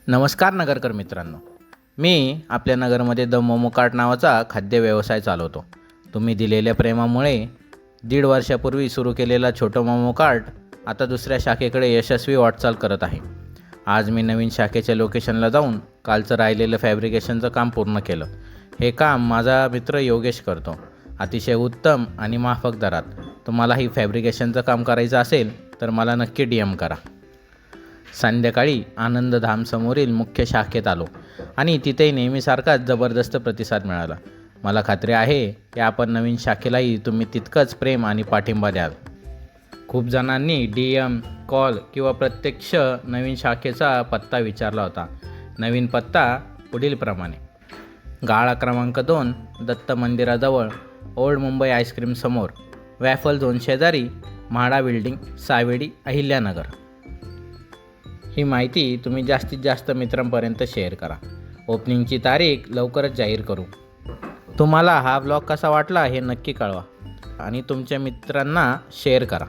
नमस्कार नगरकर मित्रांनो, मी आपल्या नगरमध्ये द मोमो कार्ट नावाचा खाद्य व्यवसाय चालवतो. तुम्ही दिलेल्या प्रेमामुळे 1.5 वर्षापूर्वी सुरू केलेला छोटं मोमो कार्ट आता दुसऱ्या शाखेकडे यशस्वी वाटचाल करत आहे. आज मी नवीन शाखेच्या लोकेशनला जाऊन कालचं राहिलेलं फॅब्रिकेशनचं काम पूर्ण केलं. हे काम माझा मित्र योगेश करतो, अतिशय उत्तम आणि माफक दरात. तुम्हालाही फॅब्रिकेशनचं काम करायचं असेल तर मला नक्की DM करा. संध्याकाळी आनंदधाम समोरील मुख्य शाखेत आलो आणि तिथेही नेहमीसारखाच जबरदस्त प्रतिसाद मिळाला. मला खात्री आहे की आपण नवीन शाखेलाही तुम्ही तितकंच प्रेम आणि पाठिंबा द्याल. खूप जणांनी DM, कॉल किंवा प्रत्यक्ष नवीन शाखेचा पत्ता विचारला होता. नवीन पत्ता पुढीलप्रमाणे: गाळा क्रमांक 2, दत्त मंदिराजवळ, ओल्ड मुंबई आईस्क्रीम समोर, वॅफल झोन शेजारी, म्हाडा बिल्डिंग, सावेडी, अहिल्यानगर. ही माहिती तुम्ही जास्तीत जास्त मित्रांपर्यंत शेअर करा. ओपनिंगची तारीख लवकरच जाहीर करू. तुम्हाला हा ब्लॉग कसा वाटला हे नक्की कळवा आणि तुमच्या मित्रांना शेअर करा.